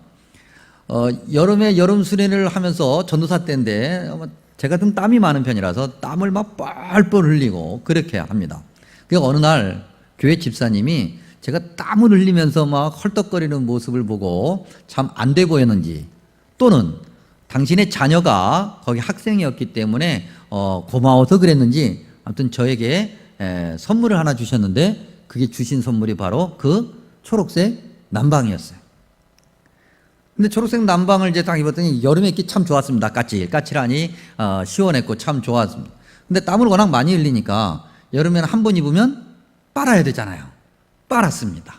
여름에 여름 수련회를 하면서 전도사 때인데 제가 좀 땀이 많은 편이라서 땀을 막 뻘뻘 흘리고 그렇게 합니다. 그래서 어느 날 교회 집사님이 제가 땀을 흘리면서 막 헐떡거리는 모습을 보고 참 안 돼 보였는지, 또는 당신의 자녀가 거기 학생이었기 때문에 고마워서 그랬는지, 아무튼 저에게 선물을 하나 주셨는데 그게 주신 선물이 바로 그 초록색 남방이었어요. 근데 초록색 남방을 이제 딱 입었더니 여름에 입기 참 좋았습니다. 까칠하니 시원했고 참 좋았습니다. 근데 땀을 워낙 많이 흘리니까 여름에는 한 번 입으면 빨아야 되잖아요. 빨았습니다.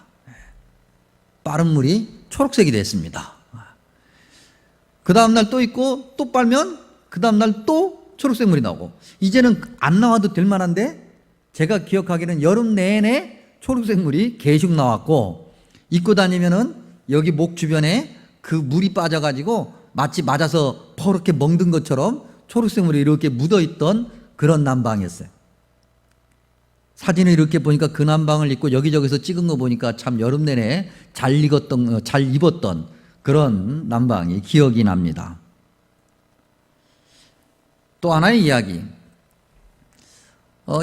빠른 물이 초록색이 됐습니다. 그 다음날 또 입고 또 빨면 그 다음날 또 초록색 물이 나오고, 이제는 안 나와도 될 만한데 제가 기억하기에는 여름 내내 초록색 물이 계속 나왔고, 입고 다니면은 여기 목 주변에 그 물이 빠져가지고 마치 맞아서 퍼렇게 멍든 것처럼 초록색 물이 이렇게 묻어있던 그런 남방이었어요. 사진을 이렇게 보니까 그 남방을 입고 여기저기서 찍은 거 보니까 참 여름 내내 잘 입었던 그런 남방이 기억이 납니다. 또 하나의 이야기.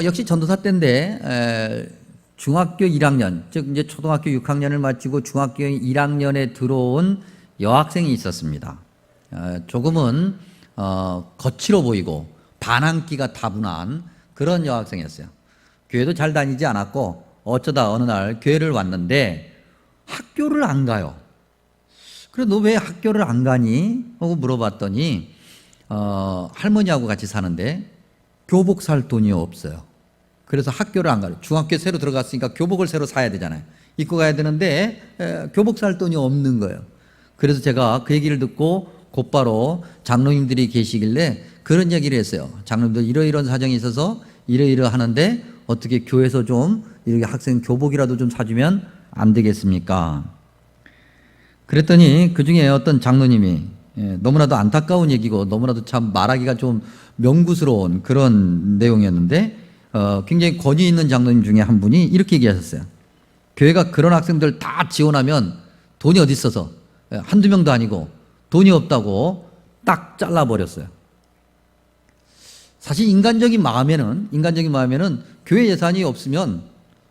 역시 전도사 때인데 중학교 1학년, 즉 이제 초등학교 6학년을 마치고 중학교 1학년에 들어온 여학생이 있었습니다. 조금은 거칠어 보이고 반항기가 다분한 그런 여학생이었어요. 교회도 잘 다니지 않았고 어쩌다 어느 날 교회를 왔는데 학교를 안 가요. 그래, 너 왜 학교를 안 가니? 하고 물어봤더니 할머니하고 같이 사는데 교복 살 돈이 없어요. 그래서 학교를 안 가요. 중학교 새로 들어갔으니까 교복을 새로 사야 되잖아요. 입고 가야 되는데 교복 살 돈이 없는 거예요. 그래서 제가 그 얘기를 듣고 곧바로 장로님들이 계시길래 그런 얘기를 했어요. 장로님들 이러이러한 사정이 있어서 이러이러하는데 어떻게 교회에서 좀 이렇게 학생 교복이라도 좀 사주면 안 되겠습니까? 그랬더니 그 중에 어떤 장로님이 너무나도 안타까운 얘기고 너무나도 참 말하기가 좀 명구스러운 그런 내용이었는데 굉장히 권위 있는 장로님 중에 한 분이 이렇게 얘기하셨어요. 교회가 그런 학생들 다 지원하면 돈이 어디 있어서 한두 명도 아니고 돈이 없다고 딱 잘라버렸어요. 사실 인간적인 마음에는 교회 예산이 없으면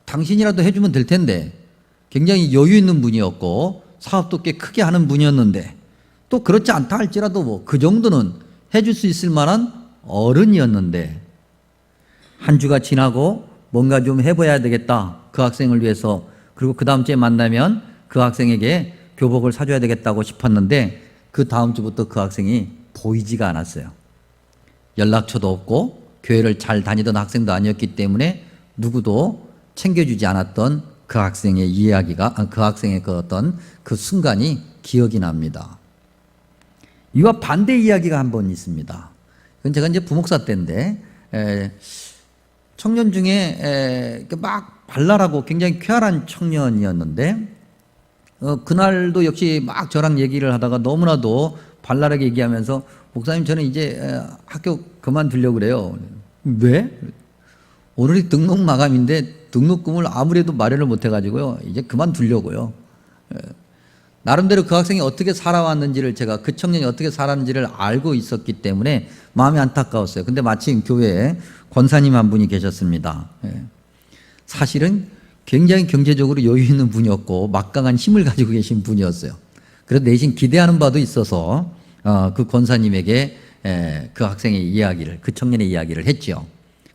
당신이라도 해주면 될 텐데, 굉장히 여유 있는 분이었고 사업도 꽤 크게 하는 분이었는데, 또 그렇지 않다 할지라도 뭐 그 정도는 해줄 수 있을 만한 어른이었는데, 한 주가 지나고 뭔가 좀 해봐야 되겠다, 그 학생을 위해서. 그리고 그 다음 주에 만나면 그 학생에게 교복을 사줘야 되겠다고 싶었는데 그 다음 주부터 그 학생이 보이지가 않았어요. 연락처도 없고 교회를 잘 다니던 학생도 아니었기 때문에 누구도 챙겨주지 않았던 그 학생의 이야기가, 그 학생의 그 어떤 그 순간이 기억이 납니다. 이와 반대 이야기가 한 번 있습니다. 그건 제가 이제 부목사 때인데 청년 중에 막 발랄하고 굉장히 쾌활한 청년이었는데 그날도 역시 막 저랑 얘기를 하다가 너무나도 발랄하게 얘기하면서, 목사님 저는 이제 학교 그만두려고 그래요. 왜? 오늘이 등록 마감인데 등록금을 아무래도 마련을 못 해가지고요, 이제 그만두려고요. 나름대로 그 학생이 어떻게 살아왔는지를, 제가 그 청년이 어떻게 살았는지를 알고 있었기 때문에 마음이 안타까웠어요. 근데 마침 교회에 권사님 한 분이 계셨습니다. 사실은 굉장히 경제적으로 여유 있는 분이었고 막강한 힘을 가지고 계신 분이었어요. 그래서 내심 기대하는 바도 있어서 그 권사님에게 그 학생의 이야기를, 그 청년의 이야기를 했죠.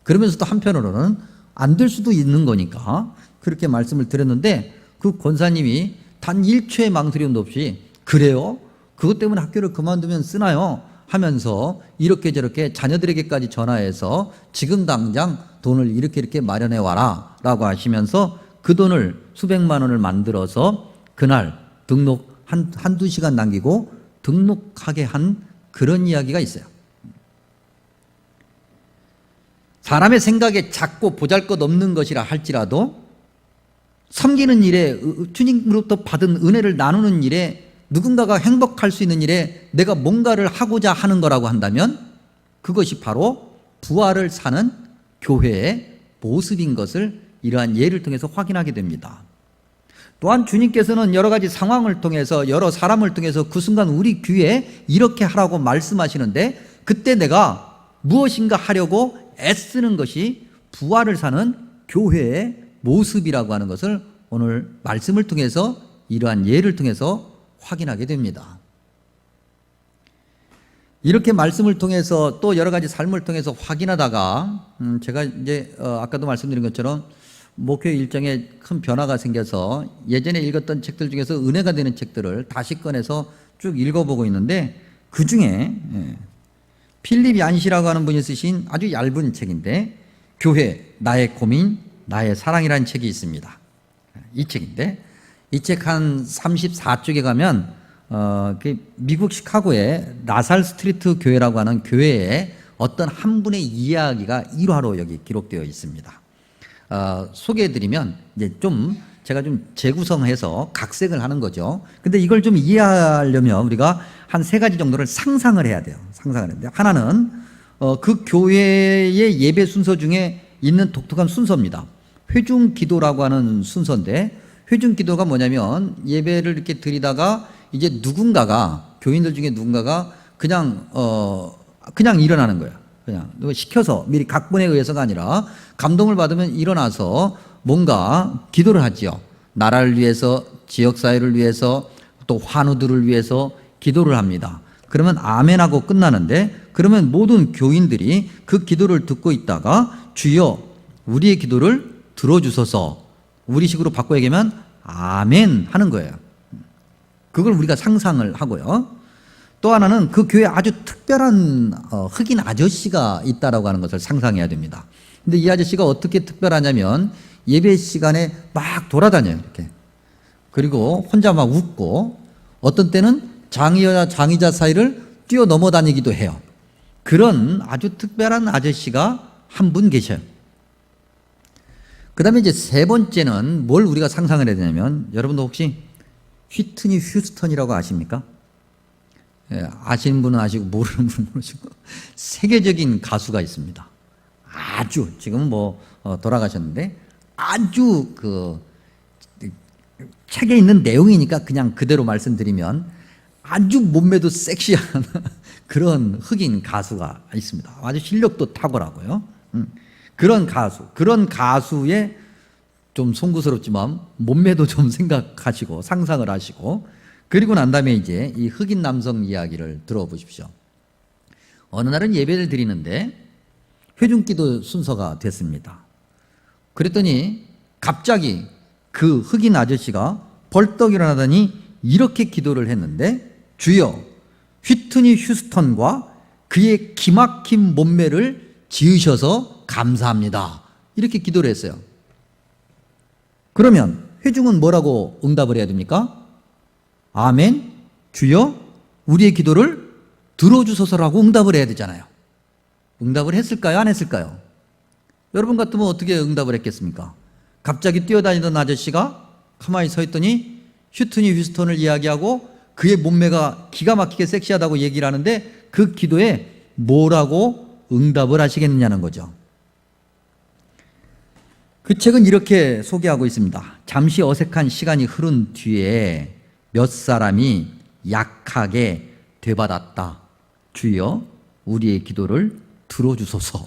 그러면서도 한편으로는 안 될 수도 있는 거니까 그렇게 말씀을 드렸는데, 그 권사님이 단 1초의 망설임도 없이 그래요? 그것 때문에 학교를 그만두면 쓰나요? 하면서 이렇게 저렇게 자녀들에게까지 전화해서 지금 당장 돈을 이렇게 마련해 와라 라고 하시면서 그 돈을 수백만 원을 만들어서 그날 등록 한두 시간 남기고 등록하게 한 그런 이야기가 있어요. 사람의 생각에 작고 보잘것없는 것이라 할지라도 섬기는 일에, 주님으로부터 받은 은혜를 나누는 일에, 누군가가 행복할 수 있는 일에 내가 뭔가를 하고자 하는 거라고 한다면 그것이 바로 부활을 사는 교회의 모습인 것을 이러한 예를 통해서 확인하게 됩니다. 또한 주님께서는 여러 가지 상황을 통해서 여러 사람을 통해서 그 순간 우리 귀에 이렇게 하라고 말씀하시는데 그때 내가 무엇인가 하려고 애쓰는 것이 부활을 사는 교회의 모습이라고 하는 것을 오늘 말씀을 통해서 이러한 예를 통해서 확인하게 됩니다. 이렇게 말씀을 통해서 또 여러 가지 삶을 통해서 확인하다가 제가 이제 아까도 말씀드린 것처럼 목회 일정에 큰 변화가 생겨서 예전에 읽었던 책들 중에서 은혜가 되는 책들을 다시 꺼내서 쭉 읽어보고 있는데 그 중에 필립 얀시라고 하는 분이 쓰신 아주 얇은 책인데 교회 나의 고민 나의 사랑이라는 책이 있습니다. 이 책인데 이 책 한 34쪽에 가면 미국 시카고의 라살 스트리트 교회라고 하는 교회의 어떤 한 분의 이야기가 일화로 여기 기록되어 있습니다. 소개해드리면 이제 제가 좀 재구성해서 각색을 하는 거죠. 근데 이걸 좀 이해하려면 우리가 한 세 가지 정도를 상상을 해야 돼요. 상상을 해야 돼요. 하나는 그 교회의 예배 순서 중에 있는 독특한 순서입니다. 회중 기도라고 하는 순서인데 회중 기도가 뭐냐면 예배를 이렇게 드리다가 이제 누군가가 교인들 중에 누군가가 그냥 일어나는 거예요. 그냥 시켜서 미리 각본에 의해서가 아니라 감동을 받으면 일어나서 뭔가 기도를 하지요. 나라를 위해서 지역 사회를 위해서 또 환우들을 위해서 기도를 합니다. 그러면 아멘하고 끝나는데 그러면 모든 교인들이 그 기도를 듣고 있다가 주여 우리의 기도를 들어주소서 우리식으로 바꿔 얘기하면 아멘 하는 거예요. 그걸 우리가 상상을 하고요. 또 하나는 그 교회에 아주 특별한 흑인 아저씨가 있다라고 하는 것을 상상해야 됩니다. 근데 이 아저씨가 어떻게 특별하냐면 예배 시간에 막 돌아다녀요. 이렇게. 그리고 혼자 막 웃고 어떤 때는 장의자 사이를 뛰어넘어 다니기도 해요. 그런 아주 특별한 아저씨가 한 분 계셔요. 그 다음에 이제 세 번째는 뭘 우리가 상상을 해야 되냐면 여러분도 혹시 휘트니 휴스턴이라고 아십니까? 예, 아시는 분은 아시고 모르는 분은 모르시고 세계적인 가수가 있습니다. 아주 지금 돌아가셨는데 아주 책에 있는 내용이니까 그냥 그대로 말씀드리면 아주 몸매도 섹시한 그런 흑인 가수가 있습니다. 아주 실력도 탁월하고요. 그런 가수의 좀 송구스럽지만 몸매도 좀 생각하시고 상상을 하시고 그리고 난 다음에 이제 이 흑인 남성 이야기를 들어보십시오. 어느 날은 예배를 드리는데 회중기도 순서가 됐습니다. 그랬더니 갑자기 그 흑인 아저씨가 벌떡 일어나더니 이렇게 기도를 했는데 주여 휘트니 휴스턴과 그의 기막힌 몸매를 지으셔서 감사합니다. 이렇게 기도를 했어요. 그러면 회중은 뭐라고 응답을 해야 됩니까? 아멘, 주여 우리의 기도를 들어주소서라고 응답을 해야 되잖아요. 응답을 했을까요? 안 했을까요? 여러분 같으면 어떻게 응답을 했겠습니까? 갑자기 뛰어다니던 아저씨가 가만히 서 있더니 휘트니 휴스턴을 이야기하고 그의 몸매가 기가 막히게 섹시하다고 얘기를 하는데 그 기도에 뭐라고 응답을 하시겠느냐는 거죠. 그 책은 이렇게 소개하고 있습니다. 잠시 어색한 시간이 흐른 뒤에 몇 사람이 약하게 되받았다. 주여 우리의 기도를 들어주소서.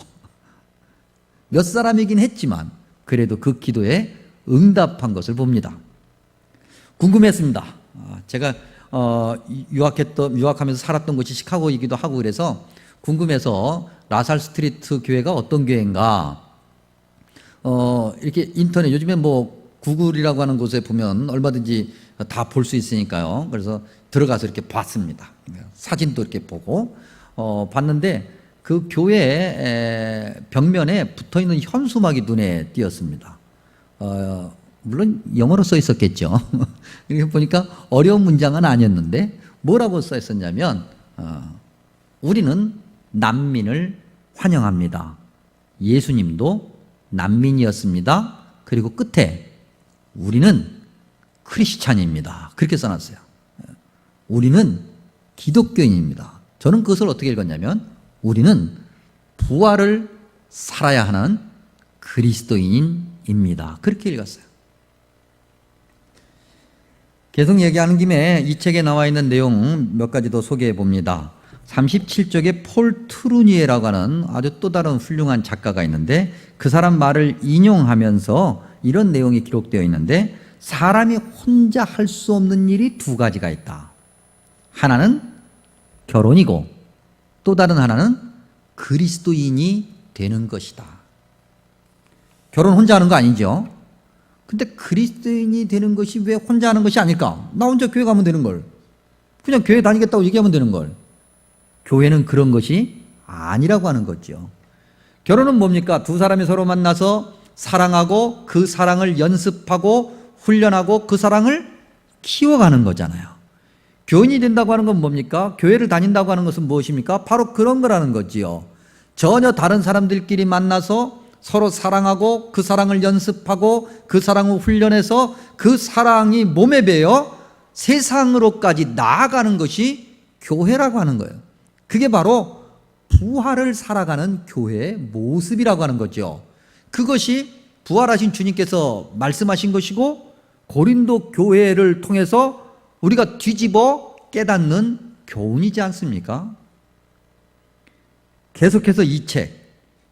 몇 사람이긴 했지만 그래도 그 기도에 응답한 것을 봅니다. 궁금했습니다. 제가 유학하면서 살았던 곳이 시카고이기도 하고 그래서 궁금해서 라살 스트리트 교회가 어떤 교회인가 이렇게 인터넷 요즘에 구글이라고 하는 곳에 보면 얼마든지 다 볼 수 있으니까요. 그래서 들어가서 이렇게 봤습니다. 사진도 이렇게 보고 봤는데 그 교회 벽면에 붙어있는 현수막이 눈에 띄었습니다. 물론 영어로 써 있었겠죠. 이렇게 보니까 어려운 문장은 아니었는데 뭐라고 써 있었냐면 우리는 난민을 환영합니다. 예수님도 난민이었습니다. 그리고 끝에 우리는 크리스찬입니다. 그렇게 써놨어요. 우리는 기독교인입니다. 저는 그것을 어떻게 읽었냐면 우리는 부활을 살아야 하는 그리스도인입니다. 그렇게 읽었어요. 계속 얘기하는 김에 이 책에 나와 있는 내용 몇 가지 더 소개해 봅니다. 37쪽에 폴 트루니에라고 하는 아주 또 다른 훌륭한 작가가 있는데 그 사람 말을 인용하면서 이런 내용이 기록되어 있는데 사람이 혼자 할 수 없는 일이 두 가지가 있다. 하나는 결혼이고 또 다른 하나는 그리스도인이 되는 것이다. 결혼 혼자 하는 거 아니죠? 근데 그리스도인이 되는 것이 왜 혼자 하는 것이 아닐까? 나 혼자 교회 가면 되는 걸. 그냥 교회 다니겠다고 얘기하면 되는 걸. 교회는 그런 것이 아니라고 하는 거죠. 결혼은 뭡니까? 두 사람이 서로 만나서 사랑하고 그 사랑을 연습하고 훈련하고 그 사랑을 키워가는 거잖아요. 교인이 된다고 하는 건 뭡니까? 교회를 다닌다고 하는 것은 무엇입니까? 바로 그런 거라는 거지요. 전혀 다른 사람들끼리 만나서 서로 사랑하고 그 사랑을 연습하고 그 사랑을 훈련해서 그 사랑이 몸에 배어 세상으로까지 나아가는 것이 교회라고 하는 거예요. 그게 바로 부활을 살아가는 교회의 모습이라고 하는 거죠. 그것이 부활하신 주님께서 말씀하신 것이고 고린도 교회를 통해서 우리가 뒤집어 깨닫는 교훈이지 않습니까? 계속해서 이 책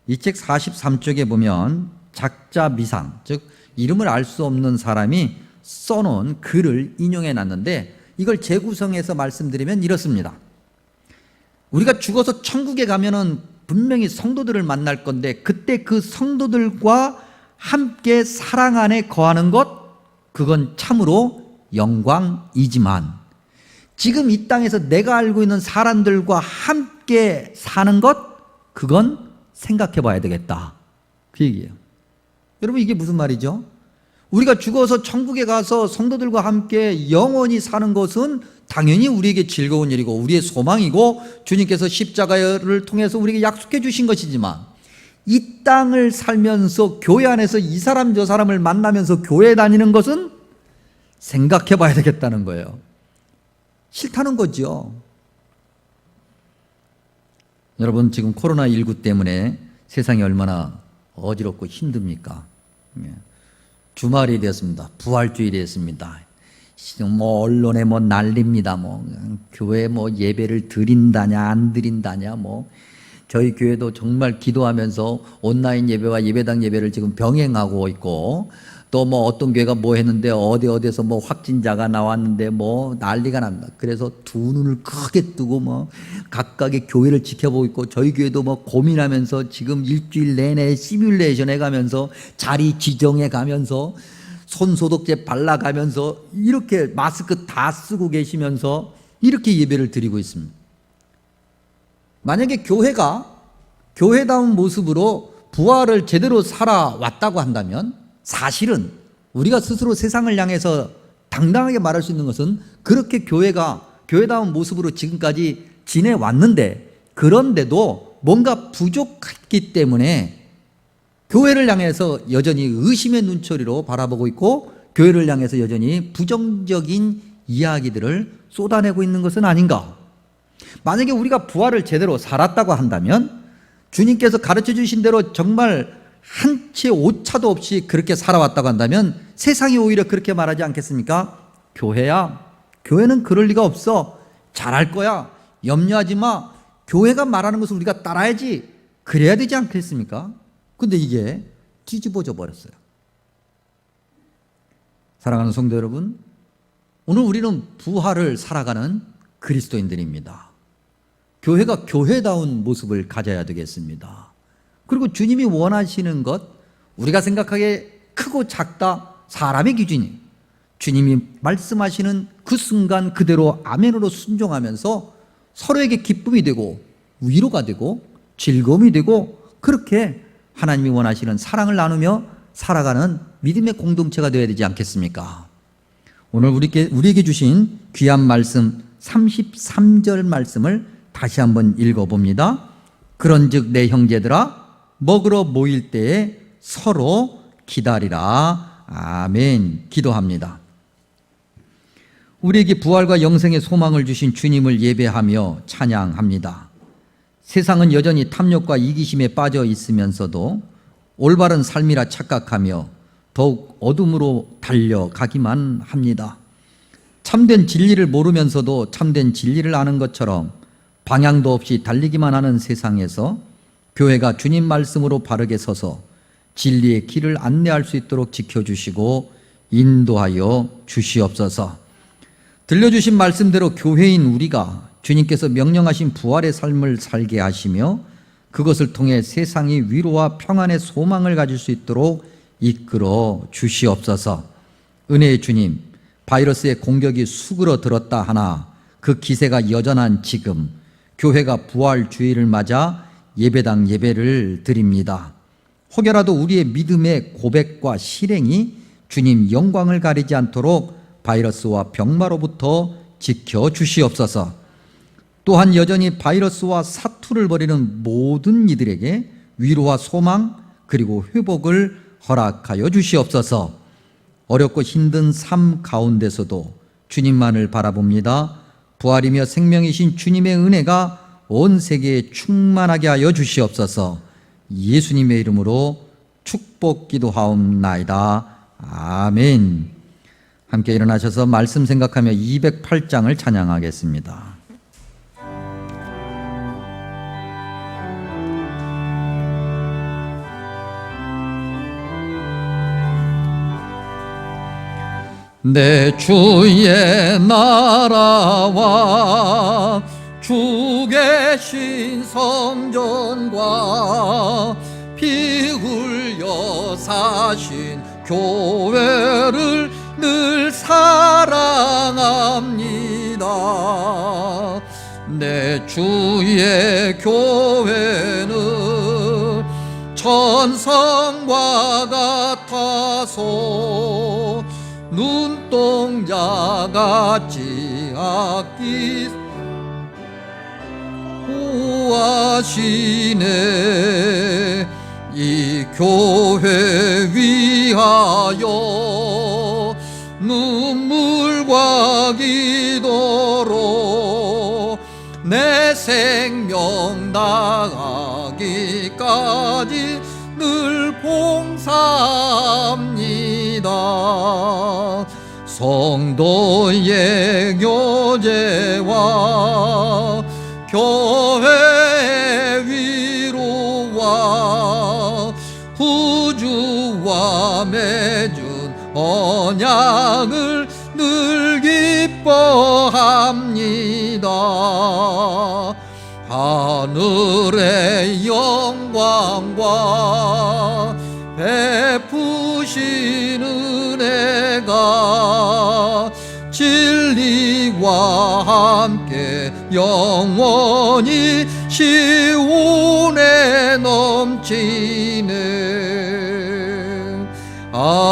43쪽에 보면 작자 미상, 즉 이름을 알 수 없는 사람이 써놓은 글을 인용해 놨는데 이걸 재구성해서 말씀드리면 이렇습니다. 우리가 죽어서 천국에 가면은 분명히 성도들을 만날 건데 그때 그 성도들과 함께 사랑 안에 거하는 것, 그건 참으로 영광이지만 지금 이 땅에서 내가 알고 있는 사람들과 함께 사는 것, 그건 생각해 봐야 되겠다. 그 얘기예요. 여러분 이게 무슨 말이죠? 우리가 죽어서 천국에 가서 성도들과 함께 영원히 사는 것은 당연히 우리에게 즐거운 일이고 우리의 소망이고 주님께서 십자가를 통해서 우리에게 약속해 주신 것이지만 이 땅을 살면서 교회 안에서 이 사람 저 사람을 만나면서 교회 다니는 것은 생각해 봐야 되겠다는 거예요. 싫다는 거죠. 여러분 지금 코로나19 때문에 세상이 얼마나 어지럽고 힘듭니까? 주말이 되었습니다. 부활주일이 됐습니다. 뭐 언론에 뭐 난립니다. 뭐 교회 뭐 예배를 드린다냐 안 드린다냐 뭐 저희 교회도 정말 기도하면서 온라인 예배와 예배당 예배를 지금 병행하고 있고 또 뭐 어떤 교회가 뭐 했는데 어디에서 뭐 확진자가 나왔는데 뭐 난리가 납니다. 그래서 두 눈을 크게 뜨고 뭐 각각의 교회를 지켜보고 있고 저희 교회도 뭐 고민하면서 지금 일주일 내내 시뮬레이션 해가면서 자리 지정해 가면서 손 소독제 발라가면서 이렇게 마스크 다 쓰고 계시면서 이렇게 예배를 드리고 있습니다. 만약에 교회가 교회다운 모습으로 부활을 제대로 살아왔다고 한다면 사실은 우리가 스스로 세상을 향해서 당당하게 말할 수 있는 것은 그렇게 교회가 교회다운 모습으로 지금까지 지내왔는데 그런데도 뭔가 부족했기 때문에 교회를 향해서 여전히 의심의 눈초리로 바라보고 있고 교회를 향해서 여전히 부정적인 이야기들을 쏟아내고 있는 것은 아닌가? 만약에 우리가 부활을 제대로 살았다고 한다면 주님께서 가르쳐 주신 대로 정말 한 채 오차도 없이 그렇게 살아왔다고 한다면 세상이 오히려 그렇게 말하지 않겠습니까? 교회야, 교회는 그럴 리가 없어. 잘할 거야. 염려하지 마. 교회가 말하는 것을 우리가 따라야지. 그래야 되지 않겠습니까? 근데 이게 뒤집어져 버렸어요. 사랑하는 성도 여러분, 오늘 우리는 부활을 살아가는 그리스도인들입니다. 교회가 교회다운 모습을 가져야 되겠습니다. 그리고 주님이 원하시는 것, 우리가 생각하기에 크고 작다, 사람의 기준이 주님이 말씀하시는 그 순간 그대로 아멘으로 순종하면서 서로에게 기쁨이 되고 위로가 되고 즐거움이 되고 그렇게 하나님이 원하시는 사랑을 나누며 살아가는 믿음의 공동체가 되어야 되지 않겠습니까? 오늘 우리에게 주신 귀한 말씀 33절 말씀을 다시 한번 읽어봅니다. 그런즉 내 형제들아 먹으러 모일 때에 서로 기다리라. 아멘. 기도합니다. 우리에게 부활과 영생의 소망을 주신 주님을 예배하며 찬양합니다. 세상은 여전히 탐욕과 이기심에 빠져 있으면서도 올바른 삶이라 착각하며 더욱 어둠으로 달려가기만 합니다. 참된 진리를 모르면서도 참된 진리를 아는 것처럼 방향도 없이 달리기만 하는 세상에서 교회가 주님 말씀으로 바르게 서서 진리의 길을 안내할 수 있도록 지켜주시고 인도하여 주시옵소서. 들려주신 말씀대로 교회인 우리가 주님께서 명령하신 부활의 삶을 살게 하시며 그것을 통해 세상이 위로와 평안의 소망을 가질 수 있도록 이끌어 주시옵소서. 은혜의 주님, 바이러스의 공격이 수그러들었다 하나 그 기세가 여전한 지금 교회가 부활 주일을 맞아 예배당 예배를 드립니다. 혹여라도 우리의 믿음의 고백과 실행이 주님 영광을 가리지 않도록 바이러스와 병마로부터 지켜주시옵소서. 또한 여전히 바이러스와 사투를 벌이는 모든 이들에게 위로와 소망 그리고 회복을 허락하여 주시옵소서. 어렵고 힘든 삶 가운데서도 주님만을 바라봅니다. 부활이며 생명이신 주님의 은혜가 온 세계에 충만하게 하여 주시옵소서. 예수님의 이름으로 축복 기도하옵나이다. 아멘. 함께 일어나셔서 말씀 생각하며 208장을 찬양하겠습니다. 내 주의 나라와 주 계신 성전과 피 흘려 사신 교회를 늘 사랑합니다. 내 주의 교회는 천성과 같아서 눈동자같이 아끼 구하시네. 이 교회 위하여 눈물과 기도로 내 생명 다하기까지 늘 봉사합니다. 성도의 교제와 교회의 위로와 구주와 맺은 언약을 늘 기뻐합니다. 하늘의 영광과 베푸신 은혜가 진리와 함께 영원히 시온에 넘치네. 아멘.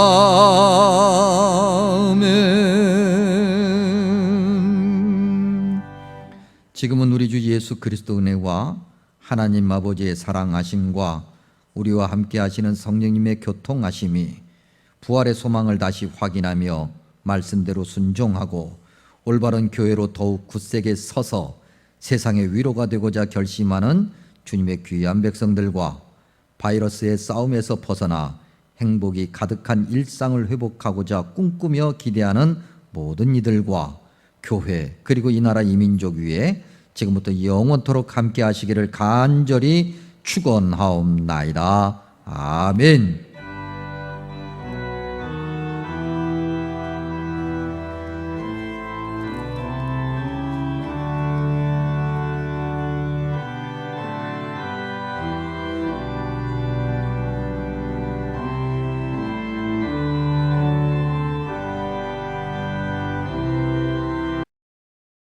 지금은 우리 주 예수 그리스도 은혜와 하나님 아버지의 사랑하심과 우리와 함께 하시는 성령님의 교통하심이 부활의 소망을 다시 확인하며 말씀대로 순종하고 올바른 교회로 더욱 굳세게 서서 세상의 위로가 되고자 결심하는 주님의 귀한 백성들과 바이러스의 싸움에서 벗어나 행복이 가득한 일상을 회복하고자 꿈꾸며 기대하는 모든 이들과 교회 그리고 이 나라 이민족 위에 지금부터 영원토록 함께 하시기를 간절히 축원하옵나이다. 아멘.